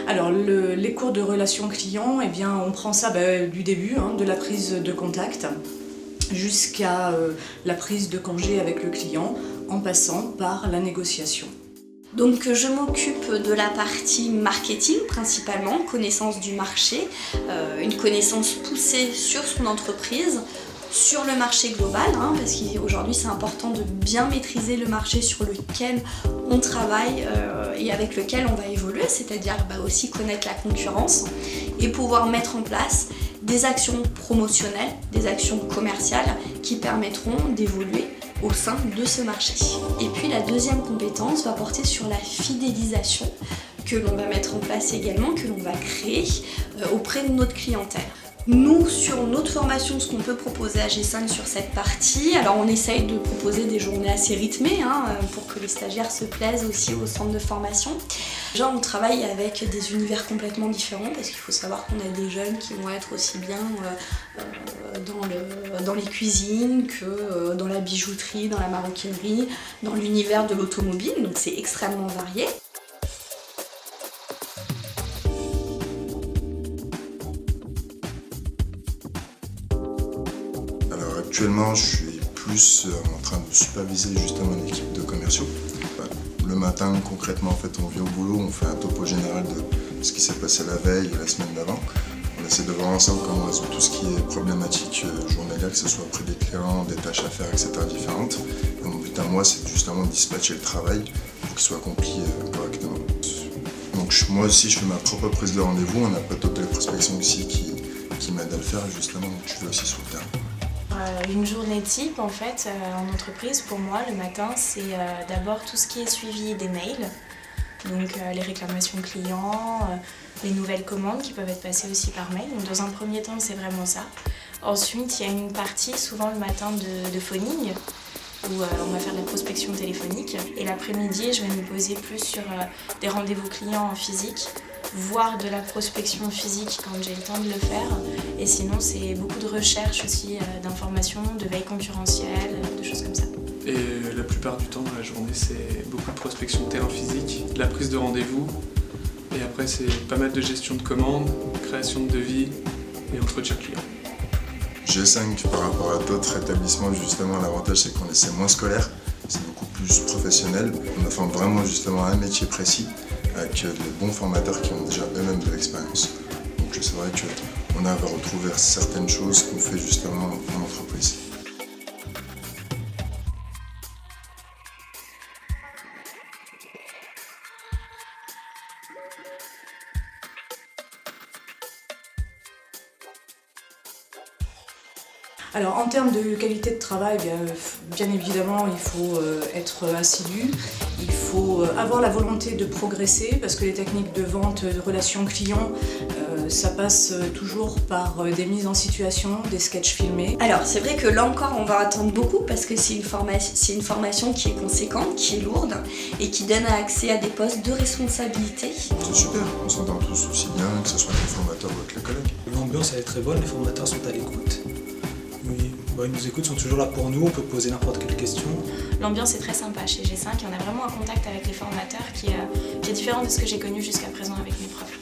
Alors les cours de relations clients, eh bien, on prend ça du début, de la prise de contact jusqu'à la prise de congé avec le client en passant par la négociation. Donc je m'occupe de la partie marketing principalement, connaissance du marché, une connaissance poussée sur son entreprise, sur le marché global, parce qu'aujourd'hui c'est important de bien maîtriser le marché sur lequel on travaille et avec lequel on va évoluer, c'est-à-dire aussi connaître la concurrence et pouvoir mettre en place des actions promotionnelles, des actions commerciales qui permettront d'évoluer au sein de ce marché. Et puis la deuxième compétence va porter sur la fidélisation que l'on va mettre en place également, que l'on va créer auprès de notre clientèle. Nous, sur notre formation, ce qu'on peut proposer à G5 sur cette partie, alors on essaye de proposer des journées assez rythmées pour que les stagiaires se plaisent aussi au centre de formation. Déjà, on travaille avec des univers complètement différents parce qu'il faut savoir qu'on a des jeunes qui vont être aussi bien dans les cuisines que dans la bijouterie, dans la maroquinerie, dans l'univers de l'automobile, donc c'est extrêmement varié. Actuellement, je suis plus en train de superviser justement une équipe de commerciaux. Le matin, concrètement, en fait, on vient au boulot, on fait un topo général de ce qui s'est passé la veille et la semaine d'avant. On essaie de voir ensemble comment on résout tout ce qui est problématique journalière, que ce soit auprès des clients, des tâches à faire, etc. différentes. Et mon but à moi, c'est justement de dispatcher le travail pour qu'il soit accompli correctement. Donc moi aussi, je fais ma propre prise de rendez-vous. On a pas de prospection aussi qui m'aide à le faire, justement, donc je vais aussi sur le terrain. Une journée type en fait en entreprise pour moi le matin c'est d'abord tout ce qui est suivi des mails, donc les réclamations clients, les nouvelles commandes qui peuvent être passées aussi par mail. Donc dans un premier temps c'est vraiment ça. Ensuite il y a une partie souvent le matin de phoning où on va faire de la prospection téléphonique et l'après-midi je vais me poser plus sur des rendez-vous clients en physique, voire de la prospection physique quand j'ai le temps de le faire. Et sinon, c'est beaucoup de recherche aussi d'informations, de veille concurrentielle, de choses comme ça. Et la plupart du temps, dans la journée, c'est beaucoup de prospection de terrain physique, de la prise de rendez-vous. Et après, c'est pas mal de gestion de commandes, création de devis et entretien client. G5, par rapport à d'autres établissements, justement, l'avantage, c'est qu'on est moins scolaire, c'est beaucoup plus professionnel. On forme vraiment justement un métier précis, avec des bons formateurs qui ont déjà eux-mêmes de l'expérience. Donc c'est vrai qu'on a à retrouver certaines choses qu'on fait justement en entreprise. Alors en termes de qualité de travail, bien évidemment il faut être assidu, il faut avoir la volonté de progresser parce que les techniques de vente, de relations clients, ça passe toujours par des mises en situation, des sketchs filmés. Alors c'est vrai que là encore on va attendre beaucoup parce que c'est une formation qui est conséquente, qui est lourde et qui donne accès à des postes de responsabilité. C'est super, on s'entend tous aussi bien, que ce soit avec les formateurs ou avec les collègues. L'ambiance elle est très bonne, les formateurs sont à l'écoute. Oui, ils nous écoutent, sont toujours là pour nous, on peut poser n'importe quelle question. L'ambiance est très sympa chez G5 et on a vraiment un contact avec les formateurs qui est différent de ce que j'ai connu jusqu'à présent avec mes profs.